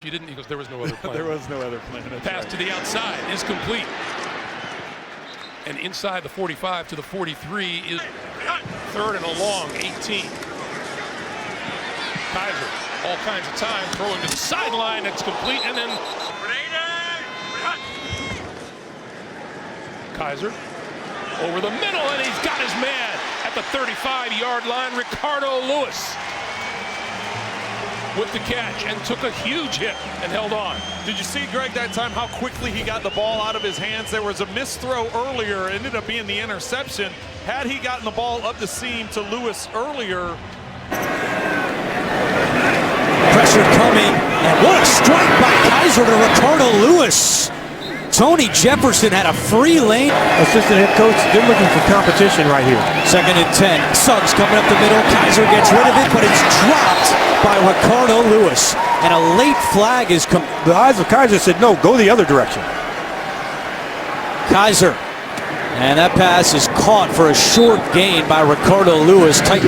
You didn't, he goes, there was no other plan. There was no other plan. Pass to the outside is complete. And inside the 45 to the 43 is third and a long 18. Kaiser, all kinds of time, throwing to the sideline, it's complete, and then Kaiser over the middle, and he's got his man at the 35-yard line. Ricardo Lewis with the catch and took a huge hit and held on. Did you see, Greg, that time how quickly he got the ball out of his hands? There was a missed throw earlier. It ended up being the interception. Had he gotten the ball up the seam to Lewis earlier. Pressure coming, and what a strike by Kaiser to Ricardo Lewis. Tony Jefferson had a free lane. Assistant head coach, they're looking for competition right here. 2nd and 10. Suggs coming up the middle. Kaiser gets rid of it, but it's dropped by Ricardo Lewis. And a late flag is come. The eyes of Kaiser said, no, go the other direction. Kaiser. And that pass is caught for a short gain by Ricardo Lewis. Tight.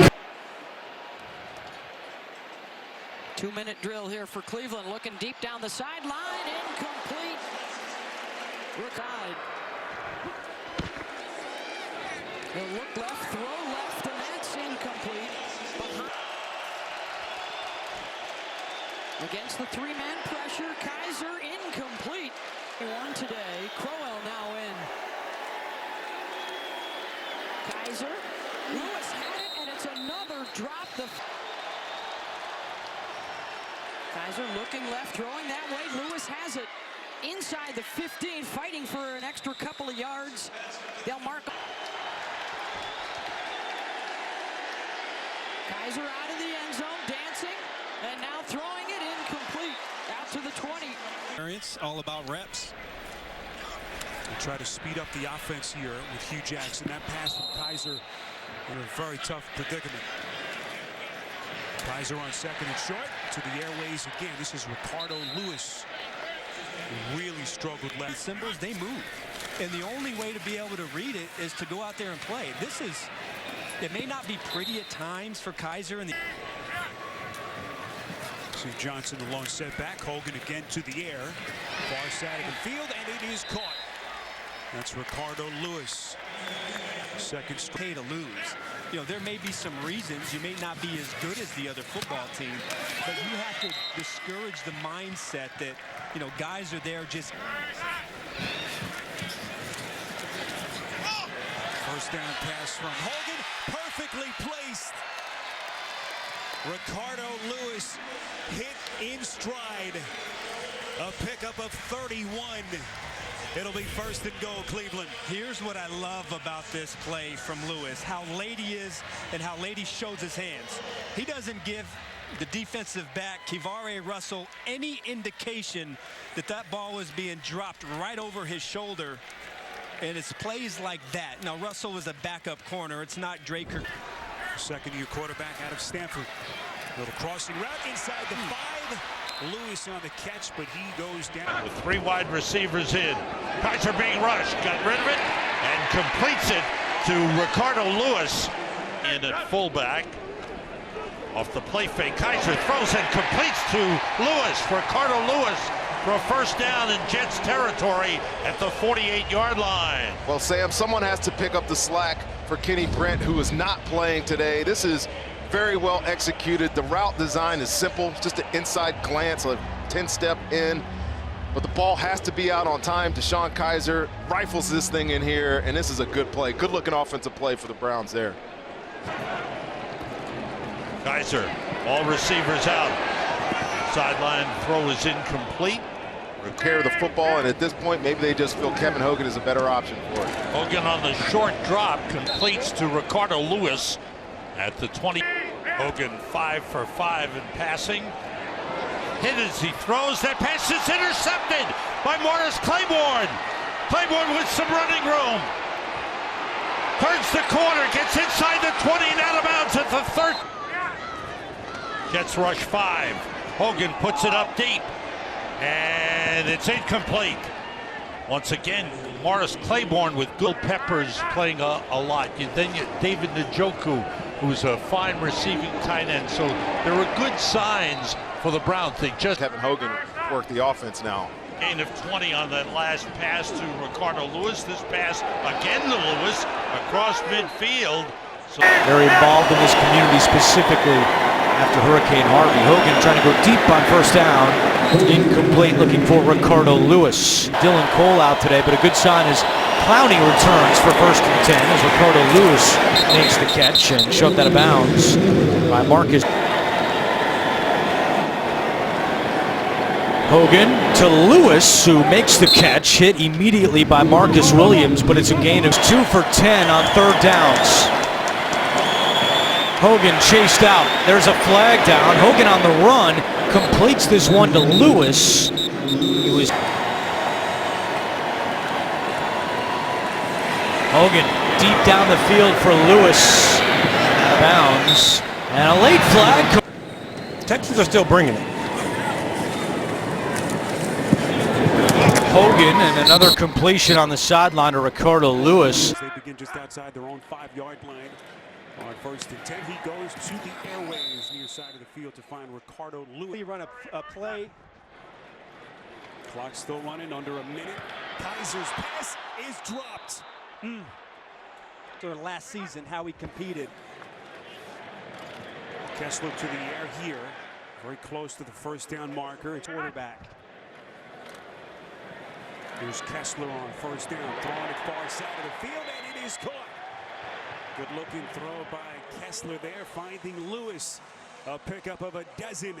2-minute drill here for Cleveland. Looking deep down the sideline. Incomplete. Ricardo. He'll look left, throw left, and that's incomplete. Against the three-man pressure, Kaiser incomplete. He won today. Crowell now in. Kaiser. Lewis had it, and it's another drop. Kaiser looking left, throwing that way. Lewis has it. Inside the 15, fighting for an extra couple of yards. They'll mark. Kaiser out of the end zone, dancing, and now throwing it incomplete. Out to the 20. It's all about reps. They try to speed up the offense here with Hugh Jackson. That pass from Kaiser in a very tough predicament. Kaiser on 2nd and short to the airways again. This is Ricardo Lewis. Really struggled left. Symbols, they move. And the only way to be able to read it is to go out there and play. It may not be pretty at times for Kaiser. See Johnson, the long setback. Hogan again to the air. Far side of the field, and it is caught. That's Ricardo Lewis. 2nd straight to lose. You know, there may be some reasons you may not be as good as the other football team, but you have to discourage the mindset that, you know, guys are there just. First down pass from Hogan, perfectly placed. Ricardo Lewis hit in stride. A pickup of 31. It'll be 1st and goal, Cleveland. Here's what I love about this play from Lewis, how late he is and how late he shows his hands. He doesn't give the defensive back, Kivare Russell, any indication that that ball was being dropped right over his shoulder. And it's plays like that. Now, Russell was a backup corner. It's not Draker. 2nd-year quarterback out of Stanford. Little crossing route inside the 5. Lewis on the catch, but he goes down. With 3 wide receivers in. Kaiser being rushed, got rid of it, and completes it to Ricardo Lewis in at fullback. Off the play fake, Kaiser throws and completes to Lewis. Ricardo Lewis for a first down in Jets territory at the 48-yard line. Well, Sam, someone has to pick up the slack for Kenny Brent, who is not playing today. This is very well executed. The route design is simple, just an inside glance, a 10-step in. But the ball has to be out on time. Deshaun Kaiser rifles this thing in here, and this is a good play. Good-looking offensive play for the Browns there. Kaiser, all receivers out. Sideline throw is incomplete. Repair the football, and at this point, maybe they just feel Kevin Hogan is a better option for it. Hogan on the short drop completes to Ricardo Lewis at the 20. Hogan 5 for 5 in passing. Hit as he throws. That pass is intercepted by Morris Claiborne. Claiborne with some running room. Turns the corner, gets inside the 20 and out of bounds at the 30. Jets rush 5. Hogan puts it up deep. And it's incomplete. Once again, Morris Claiborne with good peppers playing a lot. David Njoku, who's a fine receiving tight end. So there are good signs for the Browns. They just Kevin Hogan work the offense now. Gain of 20 on that last pass to Ricardo Lewis. This pass again to Lewis across midfield. Very involved in this community, specifically after Hurricane Harvey. Hogan trying to go deep on first down. Incomplete, looking for Ricardo Lewis. Dylan Cole out today, but a good sign is Clowney returns for first and 10 as Ricardo Lewis makes the catch and shoved out of bounds by Marcus. Hogan to Lewis, who makes the catch, hit immediately by Marcus Williams, but it's a gain of 2 for 10 on third downs. Hogan chased out. There's a flag down. Hogan on the run completes this one to Lewis. He was Hogan deep down the field for Lewis. Out of bounds. And a late flag. Texans are still bringing it. Hogan and another completion on the sideline to Ricardo Lewis. They begin just outside their own 5-yard line. On first and 10, he goes to the airways near side of the field to find Ricardo Lewis. He run a play. Clock still running, under a minute. Kaiser's pass is dropped. Last season, how he competed. Kessler to the air here. Very close to the first down marker. It's quarterback. Here's Kessler on first down, throwing it far side of the field, and it is caught. Good looking throw by Kessler there, finding Lewis. A pickup of a dozen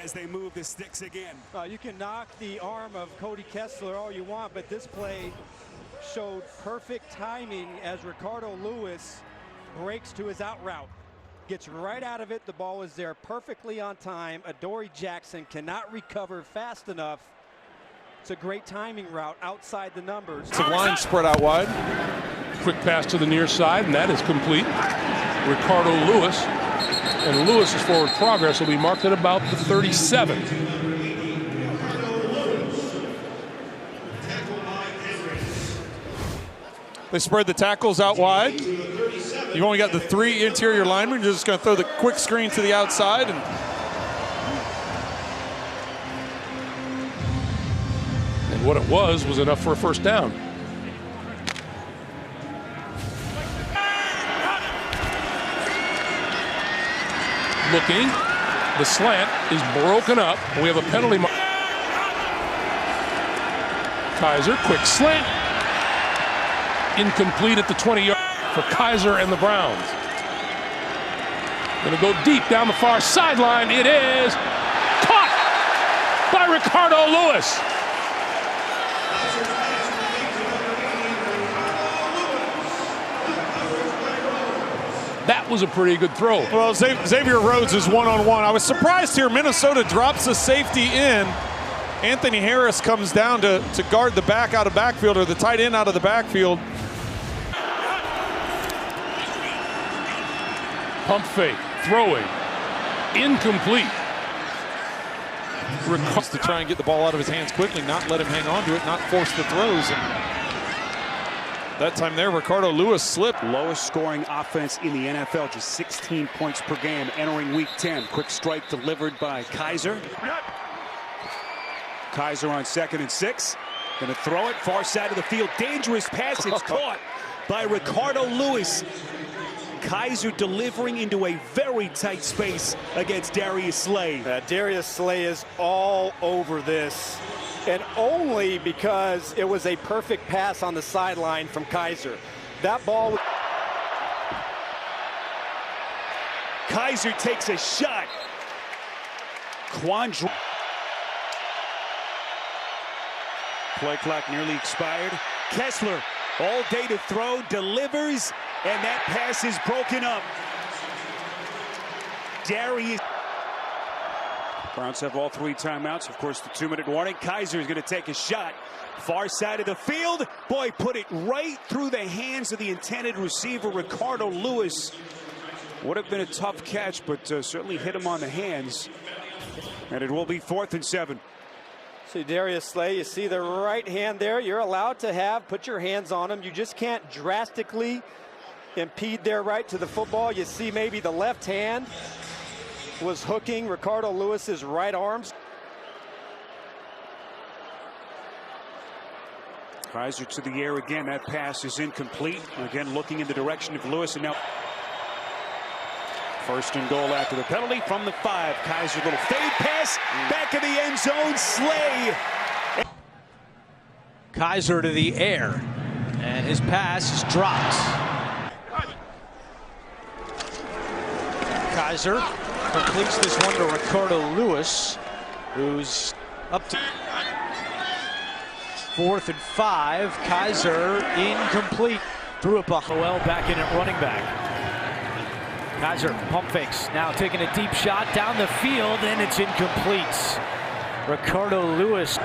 as they move the sticks again. You can knock the arm of Cody Kessler all you want, but this play showed perfect timing as Ricardo Lewis breaks to his out route. Gets right out of it. The ball is there perfectly on time. Adoree Jackson cannot recover fast enough. It's a great timing route outside the numbers. Some line spread out wide. Quick pass to the near side, and that is complete. Ricardo Lewis, and Lewis's forward progress will be marked at about the 37. They spread the tackles out wide. You've only got the 3 interior linemen. You're just going to throw the quick screen to the outside. And what it was enough for a first down. Looking, the slant is broken up. We have a penalty. Kaiser, quick slant. Incomplete at the 20-yard for Kaiser and the Browns. Going to go deep down the far sideline. It is caught by Ricardo Lewis. That was a pretty good throw. Well, Xavier Rhodes is one-on-one. I was surprised here. Minnesota drops the safety in. Anthony Harris comes down to guard the back out of backfield, or the tight end out of the backfield. Pump fake, throwing, incomplete. To try and get the ball out of his hands quickly, not let him hang on to it, not force the throws. That time there, Ricardo Lewis slipped. Lowest scoring offense in the NFL, just 16 points per game entering week 10. Quick strike delivered by Kaiser. Kaiser on 2nd and 6. Going to throw it far side of the field. Dangerous pass. It's caught by Ricardo Lewis. Kaiser delivering into a very tight space against Darius Slay. Darius Slay is all over this, and only because it was a perfect pass on the sideline from Kaiser. That ball. Kaiser takes a shot. Quandre. Play clock nearly expired. Kessler all day to throw, delivers, and that pass is broken up. Darius. Browns have all 3 timeouts. Of course, the 2-minute warning. Kaiser is going to take a shot. Far side of the field. Boy, put it right through the hands of the intended receiver, Ricardo Lewis. Would have been a tough catch, but certainly hit him on the hands. And it will be 4th and 7. See Darius Slay, you see the right hand there. You're allowed to put your hands on him. You just can't drastically impede their right to the football. You see maybe the left hand was hooking Ricardo Lewis's right arms. Kaiser to the air again. That pass is incomplete. Again, looking in the direction of Lewis, and now first and goal after the penalty from the 5. Kaiser, little fade pass, back of the end zone. Slay. Kaiser to the air, and his pass is dropped. Kaiser completes this one to Ricardo Lewis, who's up to 4th and 5. Kaiser incomplete. Threw it Joel back in at running back. Kaiser pump fakes, now taking a deep shot down the field, and it's incomplete. Ricardo Lewis.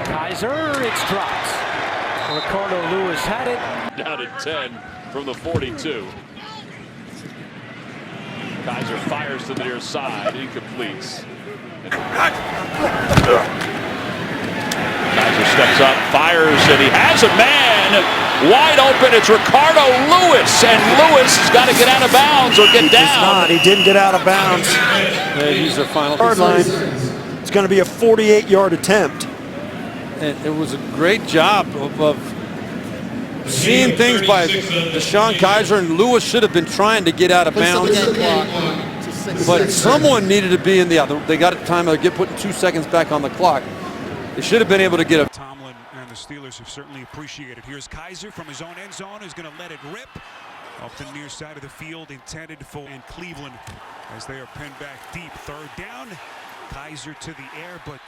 Kaiser, it's dropped. Ricardo Lewis had it. Down at 10 from the 42. Kaiser fires to the near side, incompletes. Kaiser steps up, fires, and he has a man wide open. It's Ricardo Lewis, and Lewis has got to get out of bounds or get down. He didn't get out of bounds. He's their final Hard line. It's going to be a 48-yard attempt. And it was a great job of seeing things by Deshaun Kaiser, and Lewis should have been trying to get out of bounds. But someone needed to be in the other. They got a time to get putting 2 seconds back on the clock. They should have been able to get a. Tomlin and the Steelers have certainly appreciated. Here's Kaiser from his own end zone, who's going to let it rip up the near side of the field, intended for and Cleveland as they are pinned back deep. 3rd down. Kaiser to the air, but